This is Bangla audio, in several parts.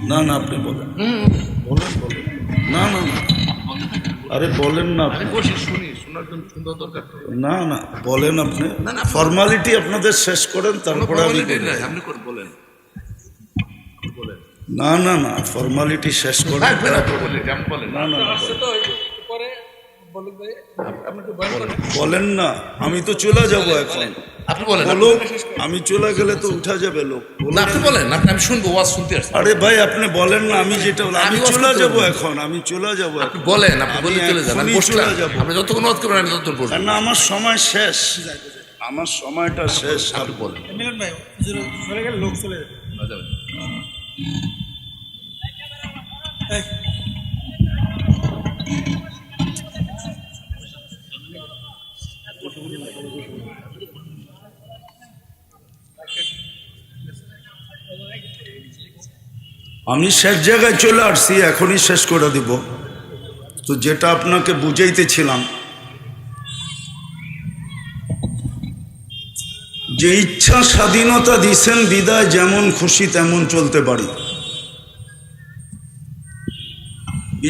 না না আপনি বলেন, বলেন বলেন। না না না, আরে বলেন না আপনি। বসে শুনি, শোনার জন্য সুন্দর দরকার। না না বলেন আপনি, না, না, ফর্মালিটি আপনাদের শেষ করেন তারপরে আমি বলি। আপনি বলেন। না না না, ফর্মালিটি শেষ করেন। না না না, বলেন না, আমি তো চলে যাব এখন। আপনি বলেন, লোক আমি চলে গেলে তো উঠা যাবে লোক। না আপনি বলেন, আমি শুনবো, ওয়াজ শুনতে আসছি। আরে ভাই আপনি বলেন না, আমি যেটা আমি চলে যাব এখন, আমি চলে যাব আপনি বলেন, আপনি বলে চলে যান, আমি বসলাম। চলে যাব। আপনি যতক্ষণ ওয়াজ করবেন আমি ততক্ষণ বসবো। না আমার সময় শেষ, আমার সময়টা শেষ। আপনি বলেন। মিলন ভাই চলে গেলে লোক চলে যাবে। এই, আমি শেষ জায়গায় চলে আসছি, এখনই শেষ করে দিব। তো যেটা আপনাকে বুঝাইতেছিলাম, যে ইচ্ছা স্বাধীনতা দিছেন বিদায় যেমন খুশি তেমন চলতে পারি।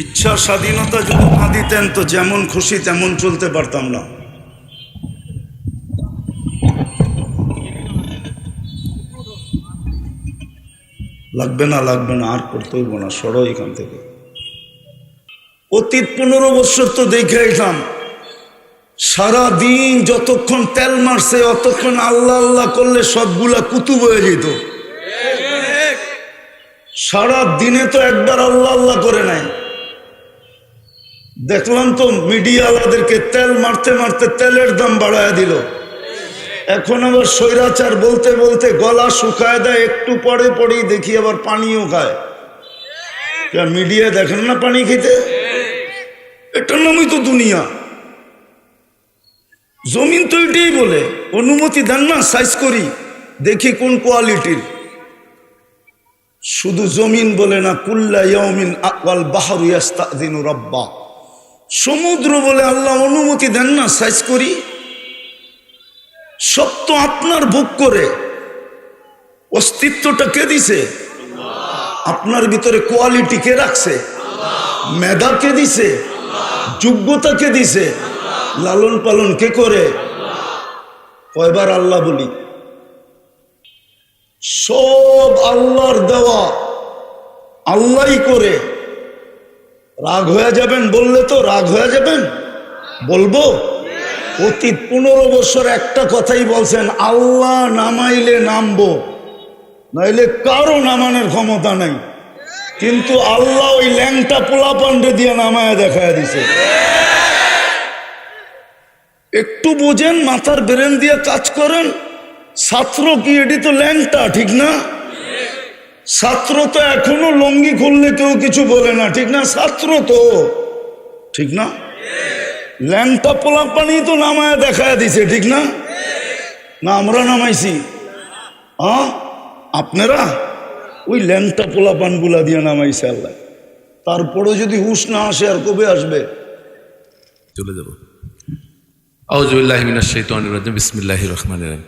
ইচ্ছা স্বাধীনতা যদি না দিতেন তো যেমন খুশি তেমন চলতে পারতাম না। লাগবে না লাগবে না, আর করতে হইব না, সরো এখান থেকে। অতীত 15 বছর তো দেখে আইলাম, সারাদিন যতক্ষণ তেল মারছে অতক্ষণ আল্লাহ আল্লাহ করলে সবগুলা কুতুব হয়ে যেত। সারা দিনে তো একবার আল্লাহ আল্লাহ করে নাই। দেখলাম তো মিডিয়াওয়ালাদেরকে তেল মারতে মারতে তেলের দাম বাড়ায় দিল। এখন আবার স্বৈরাচার বলতে বলতে গলা শুকায় দেয়, একটু পরে পরেই দেখি আবার পানিও খায়। মিডিয়া দেখেন না পানি খেতে, এটার নামই তো দুনিয়া। জমিন তো এটাই বলে, অনুমতি দেন না সাইজ করি দেখি কোন কোয়ালিটির। শুধু জমিন বলে না, কুল্লা ইয়াউমিন আওয়াল বাহরু ইস্তাযিনু রাব্বা। সমুদ্র বলে আল্লাহ অনুমতি দেন না সাইজ করি। সব তো আপনার ভোগ করে। অস্তিত্বটা কে দিছে? আপনার ভিতরে কোয়ালিটি কে রাখছে? মেধা কে দিছে? যোগ্যতা কে দিছে? লালন পালন কে করে? কয়বার আল্লাহ বলি? সব আল্লাহর দেওয়া, আল্লাহই করে। রাগ হয়ে যাবেন বললে তো রাগ হয়ে যাবেন, বলবো। অতীত 15 বছর একটা কথাই বলছেন, আল্লাহ নামাইলে নামবো, নাইলে কারো নামানোর ক্ষমতা নাই। কিন্তু আল্লাহ ওই ল্যাংটা পোলাপান্ডে দিয়ে নামায় দেখায় দিছে। একটু বোঝেন, মাথার ব্রেন দিয়ে কাজ করেন। ছাত্র কি এটি তো ল্যাংটা, ঠিক না? ছাত্র তো এখনো লঙ্গি খুললে কেউ কিছু বলে না, ঠিক না? ছাত্র তো, ঠিক না? ল্যাংটা পোলাপানি তো নামায় দেখায় দিছে, ঠিক না? না আমরা নামাইছি? আপনারা ওই ল্যাংটা পোলাপান গুলা দিয়ে নামাইছে আল্লাহ। তারপরে যদি হুশ না আসে আর কবে আসবে? চলে যাব। আউযুবিল্লাহি মিনাশ শাইতানির রাজিম, বিসমিল্লাহির রহমানির রহিম।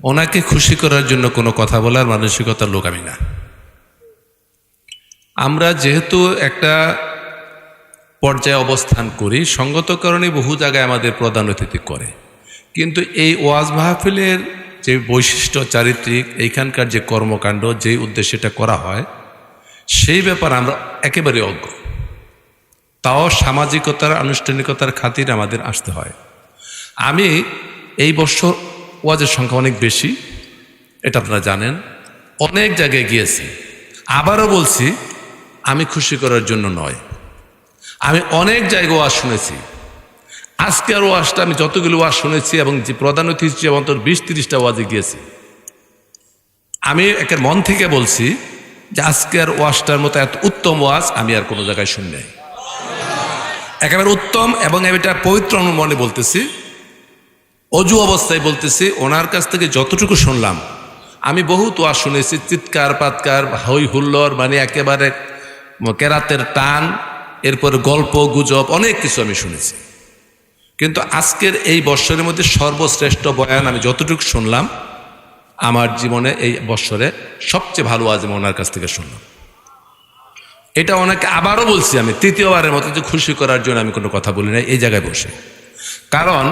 ওনাকে খুশি করার জন্য কোনো কথা বলার মানসিকতার লোক আমি না। আমরা যেহেতু একটা পর্যায়ে অবস্থান করি, সঙ্গত কারণে বহু জায়গায় আমাদের প্রধান অতিথি করে। কিন্তু এই ওয়াজ মাহফিলের যে বৈশিষ্ট্য চারিত্রিক, এইখানকার যে কর্মকাণ্ড, যেই উদ্দেশ্যটা করা হয়, সেই ব্যাপার আমরা একেবারে অজ্ঞ। তাও সামাজিকতার আনুষ্ঠানিকতার খাতিরে আমাদের আসতে হয়। আমি এই বছর ওয়াজের সংখ্যা অনেক বেশি, এটা আপনারা জানেন। অনেক জায়গায় গিয়েছি। আবারও বলছি, আমি খুশি করার জন্য নয়। আমি অনেক জায়গায় ওয়াজ শুনেছি। আজকের ওয়াজটা আমি যতগুলো ওয়াজ শুনেছি এবং যে প্রধান অতিথি হিসেবে অন্তত 20-30টা ওয়াজে গিয়েছি, আমি একের মন থেকে বলছি যে আজকের ওয়াজটার মতো এত উত্তম ওয়াজ আমি আর কোনো জায়গায় শুনি নাই। একেবারে উত্তম, এবং আমি এটা পবিত্র মনে বলতেছি, অজু অবস্থায় বলতেছি। ওনার কাছ থেকে যতটুকু শুনলাম, আমি বহুত ওয়াজ শুনেছি, চিৎকার পাৎকার, হই হুল্লোড়, মানে একেবারে কেরাতের টান, এরপরে গল্প গুজব, অনেক কিছু আমি শুনেছি। কিন্তু আজকের এই বৎসরের মধ্যে সর্বশ্রেষ্ঠ বয়ান আমি যতটুকু শুনলাম, আমার জীবনে এই বৎসরে সবচেয়ে ভালো ওয়াজ আমি ওনার কাছ থেকে শুনলাম। এটা অনেকে আবারও বলছি আমি তৃতীয়বারের মতো, যে খুশি করার জন্য আমি কোনো কথা বলি না এই জায়গায় বসে। কারণ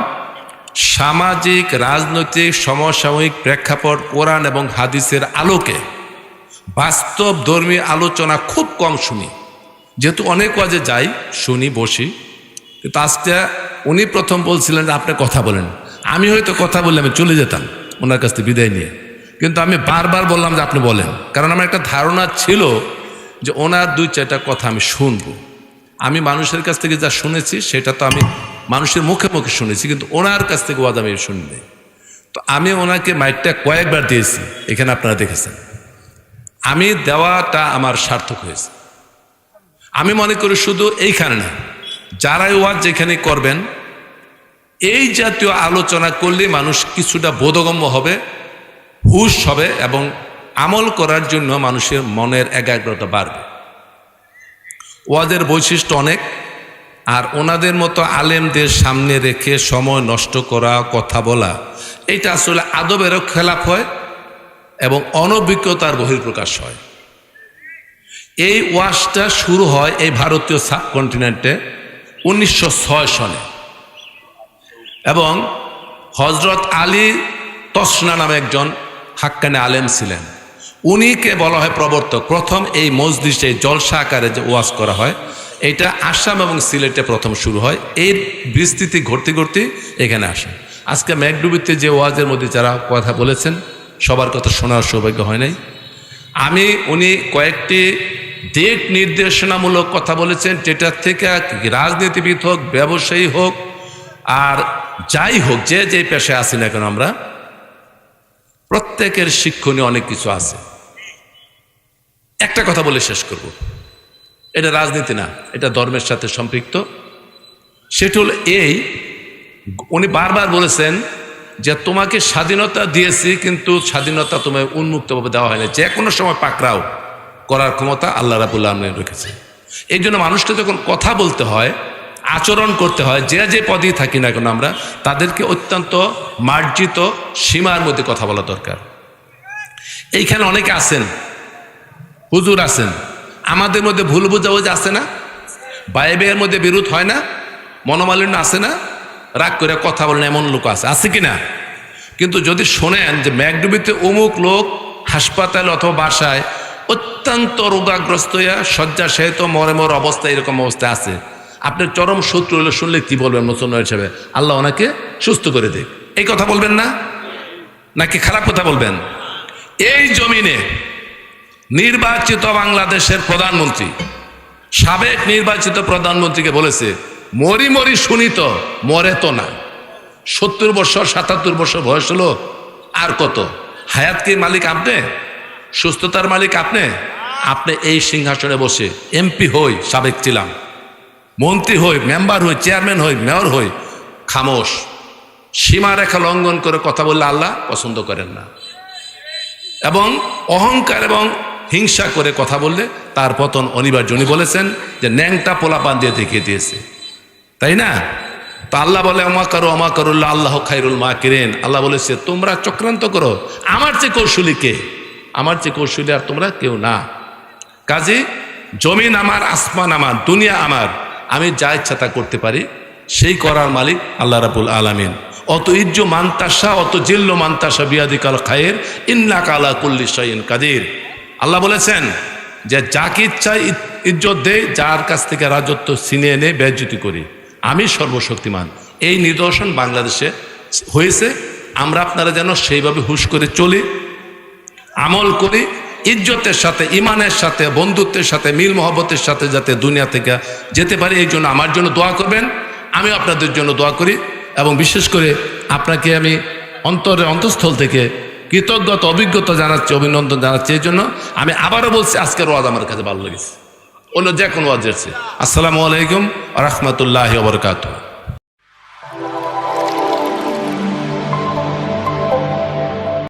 সামাজিক রাজনৈতিক সমসাময়িক প্রেক্ষাপট কোরআন এবং হাদিসের আলোকে বাস্তব ধর্মী আলোচনা খুব কম শুনি। যেহেতু অনেক ওয়াজে যাই, শুনি, বসি, কিন্তু আজকে উনি প্রথম বলছিলেন যে আপনি কথা বলেন। আমি হয়তো কথা বললে আমি চলে যেতাম ওনার কাছ থেকে বিদায় নিয়ে, কিন্তু আমি বারবার বললাম যে আপনি বলেন, কারণ আমার একটা ধারণা ছিল যে ওনার 2-4টা কথা আমি শুনবো। আমি মানুষের কাছ থেকে যা শুনেছি সেটা তো আমি মানুষের মুখে মুখে শুনেছি, কিন্তু ওনার কাছ থেকে ওয়াজ আমি শুনিনি। তো আমি ওনাকে মাইকটা কয়েকবার দিয়েছি, এখানে আপনারা দেখেছেন। আমি দেওয়াটা আমার সার্থক হয়েছে। আমি মনে করি শুধু এইখানে না, যারাই ওয়াজ যেখানে করবেন এই জাতীয় আলোচনা করলে মানুষ কিছুটা বোধগম্য হবে, হুশ হবে এবং আমল করার জন্য মানুষের মনের একাগ্রতা বাড়বে। ওয়াজের বৈশিষ্ট্য অনেক, আর ওনাদের মতো আলেমদের সামনে রেখে সময় নষ্ট করা, কথা বলা, এটা আসলে আদবেরও খেলাফ হয় এবং অনভিজ্ঞতার বহিঃপ্রকাশ হয়। এই ওয়াজটা শুরু হয় এই ভারতীয় সাবকন্টিনেন্টে 1906 সনে, এবং হজরত আলী তসনা নামে একজন হাক্কানি আলেম ছিলেন। উনিকে বলা হয় প্রবর্তক। প্রথম এই মজলিসে জলসা আকারে যে ওয়াজ করা হয়, এটা আসাম এবং সিলেটে প্রথম শুরু হয়। এর বিস্তৃতি ঘটতে ঘটতে এখানে আসে। আজকে মেঘডুবিতে যে ওয়াজের মধ্যে যারা কথা বলেছেন সবার কথা শোনার সৌভাগ্য হয় নাই। উনি কয়েকটি দিক নির্দেশনামূলক কথা বলেছেন, যেটা থেকে রাজনীতিবিদ হোক, ব্যবসায়ী হোক, আর যাই হোক, যে পেশায় আছি না কেন, আমরা প্রত্যেকের শিক্ষণীয় অনেক কিছু আছে। একটা কথা বলে শেষ করব, এটা রাজনীতি না, এটা ধর্মের সাথে সম্পৃক্ত। সেটা হলো এই, উনি বারবার বলেছেন যে তোমাকে স্বাধীনতা দিয়েছি, কিন্তু স্বাধীনতা তোমায় উন্মুক্তভাবে দেওয়া হয়নি, যে কোনো সময় পাকড়াও করার ক্ষমতা আল্লাহ রাব্বুল আলামিন রেখেছে। এই জন্য মানুষকে যখন কথা বলতে হয়, আচরণ করতে হয়, যে পদেই থাকি না কেন আমরা, তাদেরকে অত্যন্ত মার্জিত সীমার মধ্যে কথা বলা দরকার। এইখানে অনেকে আছেন, হুজুর আছেন, আমাদের মধ্যে ভুল বুঝাবুঝি আছে না, ভাইয়ের মধ্যে বিরোধ হয় না, মনোমালিন্য আছে না, রাগ করে কথা বলেন এমন লোক আছে কি না? কিন্তু যদি শোনেন যে মেঘডুবিতে অমুক লোক হাসপাতাল অথবা বাসায় অত্যন্ত রোগাগ্রস্ত হইয়া শয্যাশায়িত মরে অবস্থা, এরকম অবস্থা আছে, আপনার চরম শত্রু হলে শুনলে কি বলবেন মুসলমান হিসেবে? আল্লাহ ওনাকে সুস্থ করে দেখ, এই কথা বলবেন না? নাকি খারাপ কথা বলবেন? এই জমিনে নির্বাচিত বাংলাদেশের প্রধানমন্ত্রী, সাবেক নির্বাচিত প্রধানমন্ত্রীকে বলেছে, মরি শুনি তো, মরে তো না। 70 বছর 77 বছর বয়স হলো, আর কত? হায়াত কি মালিক আপনি? সুস্থতার মালিক আপনি? আপনি এই সিংহাসনে বসে এমপি হই, সাবেক ছিলাম, মন্ত্রী হই, মেম্বার হই, চেয়ারম্যান হই, মেয়র হই, খামোশ, সীমারেখা লঙ্ঘন করে কথা বললে আল্লাহ পছন্দ করেন না। এবং অহংকার এবং হিংসা করে কথা বললে তার পতন অনিবার্য। উনি বলেছেন যে ন্যাংটা পোলাপান দিয়ে দেখিয়ে দিয়েছে, তাই না? তো আল্লাহ বলে অমা করুল্লাহ আল্লাহ খাইরুল মাকিরিন। আল্লাহ বলেছে তোমরা চক্রান্ত করো, আমার চেয়ে কৌশলী কে? আমার চেয়ে কৌশলী আর তোমরা কেউ না। কাজে জমিন আমার, আসমান আমার, দুনিয়া আমার, আমি যা ইচ্ছা তা করতে পারি, সেই করার মালিক আল্লাহ রাব্বুল আলামিন। অত ইজ্জু মান্তাসা, অত জিল্লু মান্তাসা বিয়াদিকাল খায়ের, ইন্নাকা আলা কুল্লি শাইইন কাদির। আল্লাহ বলেছেন যে যাকে ইচ্ছা ইজ্জত দেয়, যার কাছ থেকে রাজত্ব ছিনিয়ে এনে বেইজ্জতি করি, আমি সর্বশক্তিমান। এই নিদর্শন বাংলাদেশে হয়েছে। আমরা আপনারা যেন সেইভাবে হুঁশ করে চলি, আমল করি, ইজ্জতের সাথে, ইমানের সাথে, বন্ধুত্বের সাথে, মিল মহব্বতের সাথে যাতে দুনিয়া থেকে যেতে পারি, এই জন্য আমার জন্য দোয়া করবেন, আমি আপনাদের জন্য দোয়া করি। এবং বিশেষ করে আপনাকে আমি অন্তঃস্থল থেকে কৃতজ্ঞতা, অভিজ্ঞতা জানাচ্ছি, অভিনন্দন জানাচ্ছি। এই জন্য আমি আবারও বলছি, আজকের ওয়াজ আমার কাছে ভালো লেগেছে, অন্য যে কোনো ওয়াজের চেয়ে। আসসালামু আলাইকুম ওয়া রাহমাতুল্লাহি ওয়া বারাকাতুহু।